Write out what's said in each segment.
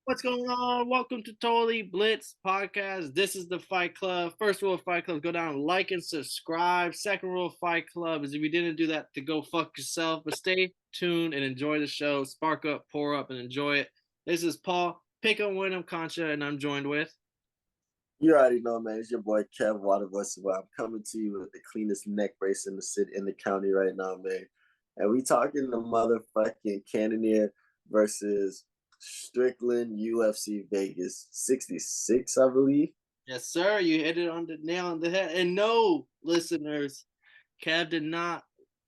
What's going on? Welcome to Totally Blitz Podcast. This is the Fight Club. First rule of Fight Club, go down, like, and subscribe. Second rule of Fight Club is if you didn't do that, to go fuck yourself. But stay tuned and enjoy the show. Spark up, pour up, and enjoy it. This is Paul, Pick on Wyndham Concha, and I'm joined with. You already know, man. It's your boy Kev Watervoice. I'm coming to you with the cleanest neck brace in the city, in the county right now, man. And we talking the motherfucking Cannonier versus Strickland UFC Vegas 66, I believe. Yes, sir. You hit it on the nail on the head. And no, listeners, Kev did not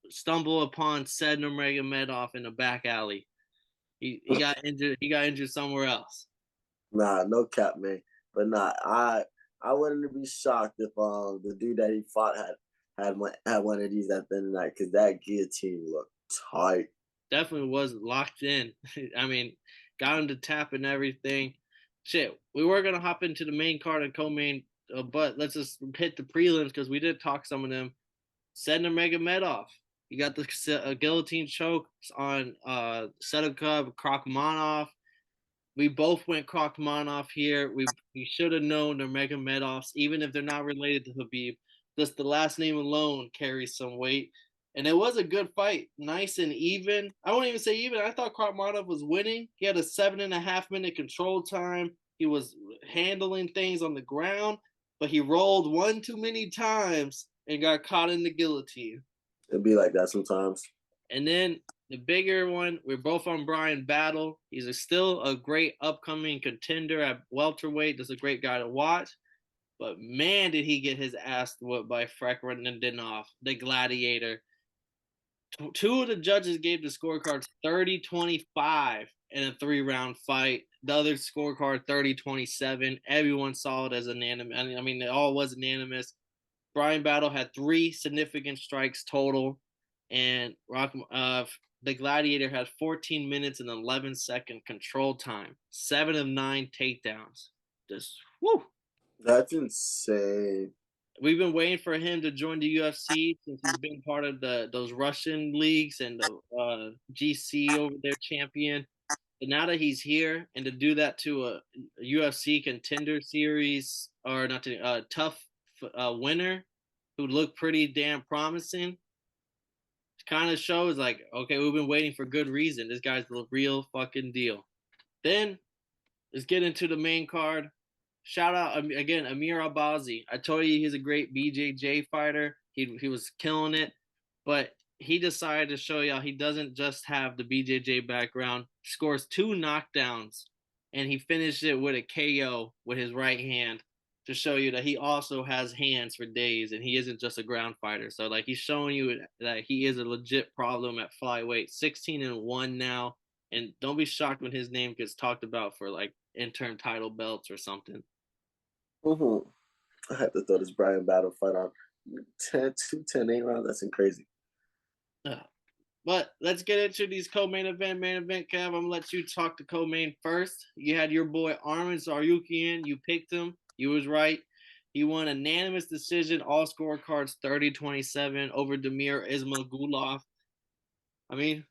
stumble upon said Nurmagomedov in a back alley. He got injured. He got injured somewhere else. Nah, no cap, man. But nah, I wouldn't be shocked if the dude that he fought had one of these at the end of the night, because that guillotine looked tight. Definitely was locked in. I mean, got him to tap and everything. Shit, we were gonna hop into the main card and co-main, but let's just hit the prelims because we did talk some of them. Sedna Megomedov. You got the guillotine choke on Sedukov, Krakhmanov. We both went Krakhmanov here. We should have known they're Megomedovs, even if they're not related to Habib. Just the last name alone carries some weight. And it was a good fight, nice and even. I won't even say even. I thought Krakhmanov was winning. He had a 7.5 minute control time. He was handling things on the ground, but he rolled one too many times and got caught in the guillotine. It'd be like that sometimes. And then the bigger one, we're both on Brian Battle. Still a great upcoming contender at welterweight. Just a great guy to watch. But man, did he get his ass whooped by Freck Renendinov, the gladiator. Two of the judges gave the scorecards 30-25 in a 3-round fight. The other scorecard 30-27. Everyone saw it as unanimous. I mean, it all was unanimous. Brian Battle had 3 significant strikes total, and the Gladiator had 14 minutes and 11-second control time, 7 of 9 takedowns. Just whoo! That's insane. We've been waiting for him to join the UFC since he's been part of those Russian leagues and the GC over there champion. But now that he's here, and to do that to a UFC contender series or not to a tough winner who looked pretty damn promising, kind of shows like, okay, we've been waiting for good reason. This guy's the real fucking deal. Then let's get into the main card. Shout out again, Amir Albazi. I told you he's a great BJJ fighter. He was killing it, but he decided to show y'all he doesn't just have the BJJ background. Scores 2 knockdowns, and he finished it with a KO with his right hand to show you that he also has hands for days, and he isn't just a ground fighter. So like he's showing you that he is a legit problem at flyweight. 16-1 now, and don't be shocked when his name gets talked about for like interim title belts or something. Mm-hmm. I had to throw this Brian Battle fight on 10 rounds. That's crazy. But let's get into these main event, Kev. I'm gonna let you talk to co-main first. You had your boy Arman Tsarukyan. You picked him. You was right. He won a unanimous decision, all scorecards 30-27 over Damir Ismagulov. I mean,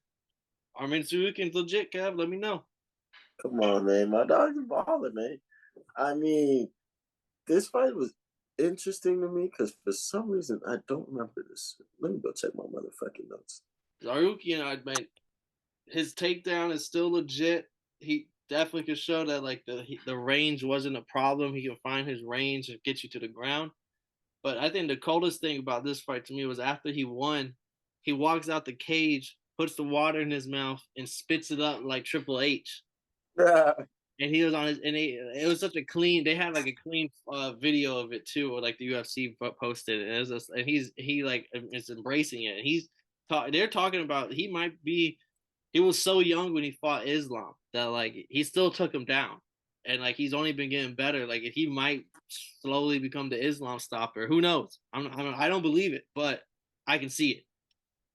Arman Tsarukyan's legit, Kev. Let me know. Come on, man. My dog's a baller, man. I mean, this fight was interesting to me because for some reason I don't remember this. Let me go check my motherfucking notes. Tsarukyan, I mean, his takedown is still legit. He definitely could show that like the range wasn't a problem. He can find his range and get you to the ground. But I think the coldest thing about this fight to me was after he won, he walks out the cage, puts the water in his mouth, and spits it up like Triple H. And he was on his, and it was such a clean. They had like a clean video of it too, or like the UFC posted it. And, it was just, and he like is embracing it. And they're talking about he might be. He was so young when he fought Islam that like he still took him down, and like he's only been getting better. Like he might slowly become the Islam stopper. Who knows? I don't believe it, but I can see it.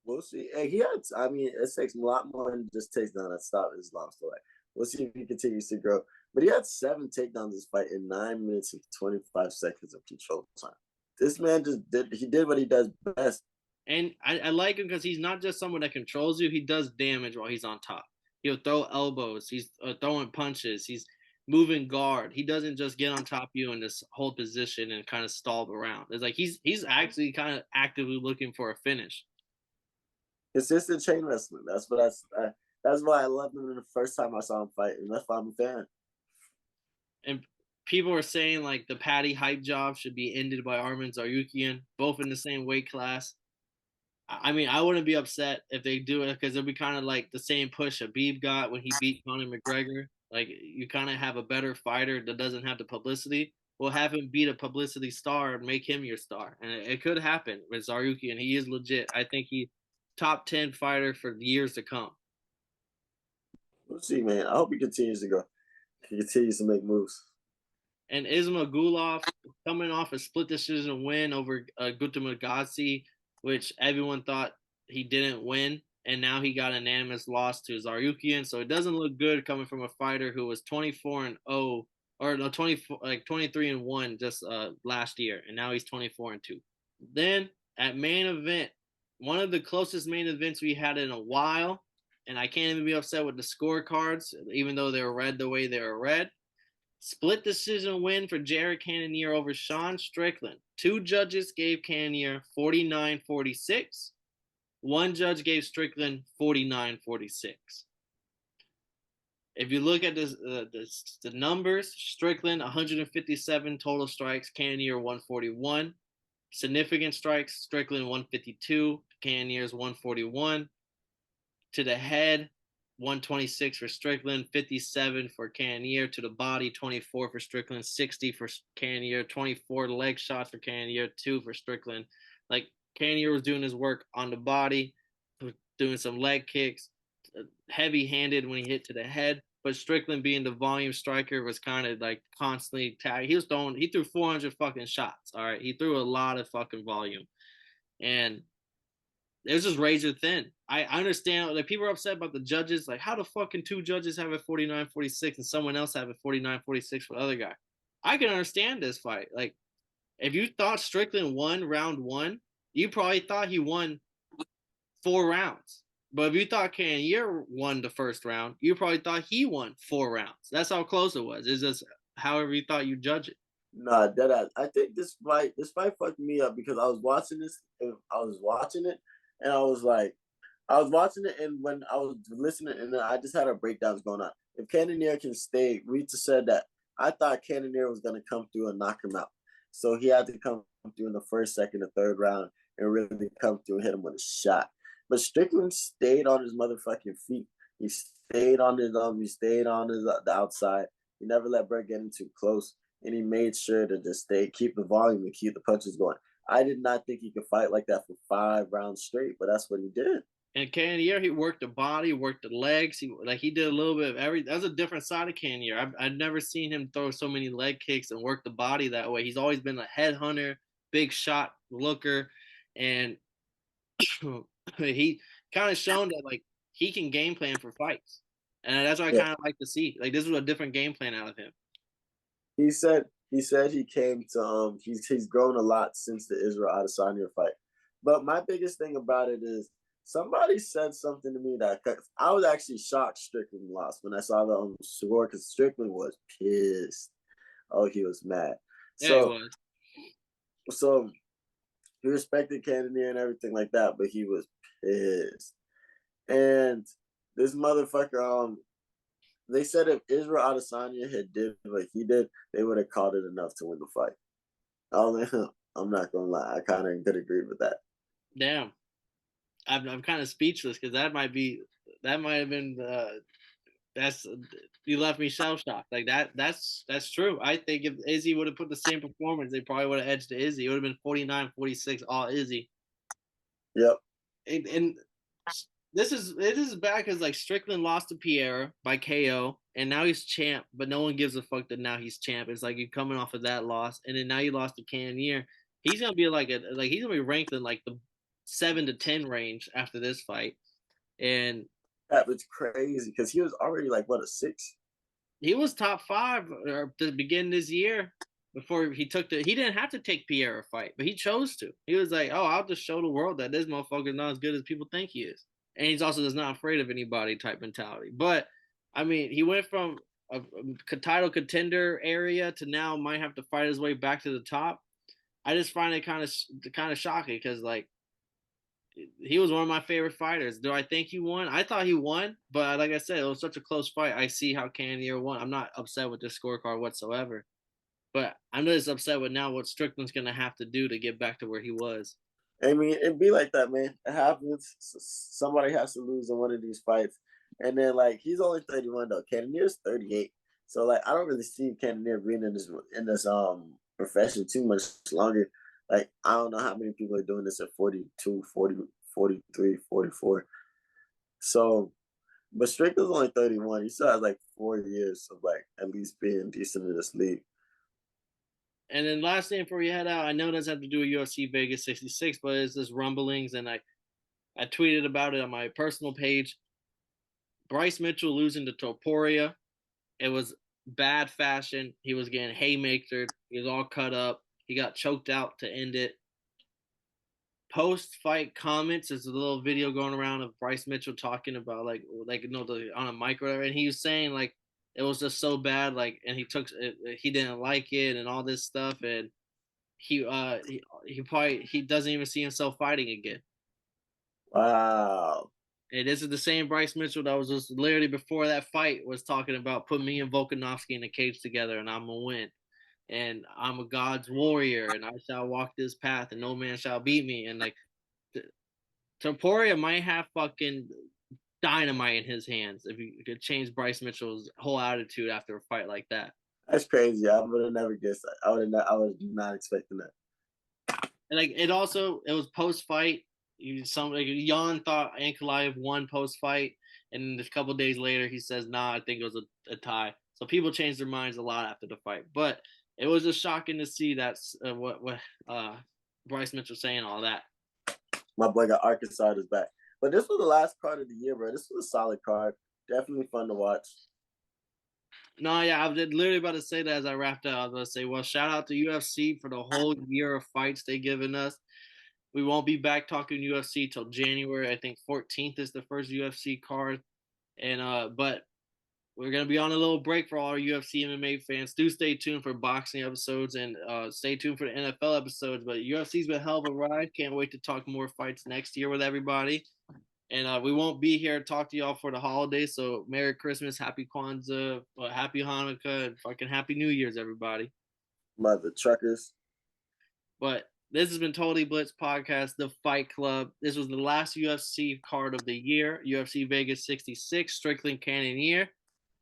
We'll see. And he had. I mean, it takes a lot more than just takes down that stop Islam. So like, we'll see if he continues to grow. But he had 7 takedowns this fight in 9 minutes and 25 seconds of control time. This man just did what he does best. And I like him because he's not just someone that controls you. He does damage while he's on top. He'll throw elbows. He's throwing punches. moving guard. He doesn't just get on top of you and just hold position and kind of stall around. It's like he's actually kind of actively looking for a finish. Consistent chain wrestling. That's why I loved him the first time I saw him fight, and that's why I'm a fan. And people are saying like the Patty hype job should be ended by Arman Tsarukyan, both in the same weight class. I mean, I wouldn't be upset if they do it because it'll be kind of like the same push Habib got when he beat Conor McGregor. Like you kind of have a better fighter that doesn't have the publicity. We'll have him beat a publicity star and make him your star, and it could happen with Tsarukyan. He is legit. I think he top 10 fighter for years to come. We'll see, man. I hope he continues to go. He continues to make moves. And Ismagulov coming off a split decision win over Gutamagasi, which everyone thought he didn't win, and now he got an unanimous loss to Tsarukyan. So it doesn't look good coming from a fighter who was 24-0 or no 23-1 just last year, and now he's 24-2. Then at main event, one of the closest main events we had in a while, and I can't even be upset with the scorecards, even though they were red the way they were red. Split decision win for Jared Cannonier over Sean Strickland. 2 judges gave Cannonier 49-46. 1 judge gave Strickland 49-46. If you look at the numbers, Strickland 157 total strikes, Cannonier 141. Significant strikes, Strickland 152, Cannonier's 141. To the head, 126 for Strickland, 57 for Cannonier. To the body, 24 for Strickland, 60 for Cannonier, 24 leg shots for Cannonier, 2 for Strickland. Like Cannonier was doing his work on the body, doing some leg kicks, heavy-handed when he hit to the head. But Strickland, being the volume striker, was kind of like constantly tagging. He threw 400 fucking shots. All right, he threw a lot of fucking volume, and it was just razor thin. I understand like people are upset about the judges. Like, how the fucking 2 judges have a 49-46 and someone else have a 49-46 for the other guy? I can understand this fight. Like, if you thought Strickland won round 1, you probably thought he won 4 rounds. But if you thought Cannonier won the first round, you probably thought he won 4 rounds. That's how close it was. It's just however you thought you judge it. Nah, that I think this fight fucked me up because I was watching it, and I was watching it, and when I was listening, and then I just had a breakdowns going on. If Cannonier can stay, we just said that I thought Cannonier was gonna come through and knock him out, so he had to come through in the first, second, and third round and really come through and hit him with a shot. But Strickland stayed on his motherfucking feet. He stayed on his the outside. He never let Brett get in too close, and he made sure to just keep the volume and keep the punches going. I did not think he could fight like that for 5 rounds straight, but that's what he did. And Cannonier, he worked the body, worked the legs. He did a little bit of every. That's a different side of Cannonier. I've never seen him throw so many leg kicks and work the body that way. He's always been a headhunter, big shot looker, and he kind of shown that like he can game plan for fights, and that's what I kind of like to see. Like this was a different game plan out of him. He said he came to he's grown a lot since the Israel Adesanya fight. But my biggest thing about it is somebody said something to me that I was actually shocked Strickland lost when I saw the score because Strickland was pissed. Oh, he was mad. Yeah, he was. So he respected Cannonier and everything like that, but he was pissed. And this motherfucker, they said if Israel Adesanya had did what he did, they would have called it enough to win the fight. I'm not gonna lie, I kind of could agree with that. Damn, I'm kind of speechless because that might have been that's you left me shell shocked. Like that's true. I think if Izzy would have put the same performance, they probably would have edged to Izzy. It would have been 49-46 all Izzy. Yep. And it is bad because like Strickland lost to Pierre by KO, and now he's champ, but no one gives a fuck that now he's champ. It's like you're coming off of that loss, and then now you lost to Cannonier. He's gonna be he's gonna be ranked in like the 7 to 10 range after this fight, and that was crazy because he was already like what, a 6. He was top 5 at the beginning of this year before he didn't have to take Pierre a fight, but he chose to. He was like, oh, I'll just show the world that this motherfucker's not as good as people think he is. And he's also just not afraid of anybody type mentality. But I mean, he went from a title contender area to now might have to fight his way back to the top. I just find it kind of shocking because like he was one of my favorite fighters. Do I think he won? I thought he won, but like I said, it was such a close fight. I see how Cannonier won. I'm not upset with this scorecard whatsoever, but I'm just upset with now what Strickland's gonna have to do to get back to where he was. I mean, it be like that, man. It happens. Somebody has to lose in one of these fights, and then like he's only 31 though. Cannonier's 38, so like I don't really see Cannonier being in this profession too much longer. Like I don't know how many people are doing this at 42, 40, 43, 44. So, but Strickland's only 31. He still has like 4 years of like at least being decent in this league. And then last thing before we head out, I know it doesn't have to do with UFC Vegas 66, but it's this rumblings, and I tweeted about it on my personal page. Bryce Mitchell losing to Topuria. It was bad fashion. He was getting haymakered. He was all cut up. He got choked out to end it. Post-fight comments, there's a little video going around of Bryce Mitchell talking about like on a mic or whatever, and he was saying like it was just so bad, like, and he didn't like it and all this stuff, and he doesn't even see himself fighting again. Wow. And this is the same Bryce Mitchell that was just literally before that fight was talking about put me and Volkanovski in a cage together and I'm gonna win. And I'm a God's warrior and I shall walk this path and no man shall beat me. And like Topuria might have fucking dynamite in his hands if you could change Bryce Mitchell's whole attitude after a fight like that. That's crazy. I would have never guessed that. I was not expecting that. And like it was post fight. Jan thought Ankalaev won post fight, and a couple days later he says, "Nah, I think it was a tie." So people change their minds a lot after the fight, but it was just shocking to see that what Bryce Mitchell saying all that. My boy got Arkansas at his back. But this was the last card of the year, bro. This was a solid card. Definitely fun to watch. No, yeah, I was literally about to say that as I wrapped up. I was going to say, well, shout out to UFC for the whole year of fights they've given us. We won't be back talking UFC till January. I think 14th is the first UFC card. And but we're going to be on a little break for all our UFC MMA fans. Do stay tuned for boxing episodes and stay tuned for the NFL episodes. But UFC's been a hell of a ride. Can't wait to talk more fights next year with everybody. And we won't be here to talk to y'all for the holidays. So Merry Christmas, Happy Kwanzaa, Happy Hanukkah, and fucking Happy New Year's, everybody. Mother truckers. But this has been Totally Blitz Podcast, The Fight Club. This was the last UFC card of the year, UFC Vegas 66, Strickland Cannonier.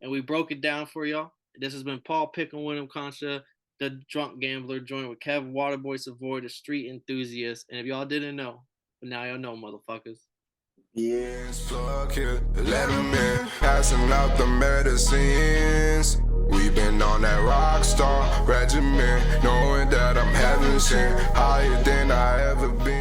And we broke it down for y'all. This has been Paul Pickle, Wyndham Concha, the Drunk Gambler, joined with Kev Waterboy Savoy, the Street Enthusiast. And if y'all didn't know, but now y'all know, motherfuckers. Yes, fuck it, let them in, passing out the medicines. We've been on that rock star regimen, knowing that I'm heaven sent, higher than I ever been.